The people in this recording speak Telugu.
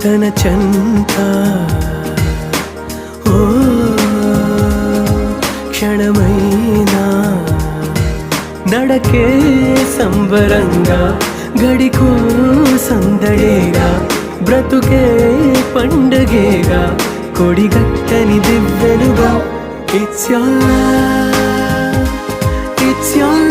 తన చెంత ఓ క్షణమైనా నడకే సంబరంగా గడికో సందడేగా బ్రతుకే పండగేగా కొడిగట్టని దివ్వెనుగా It's your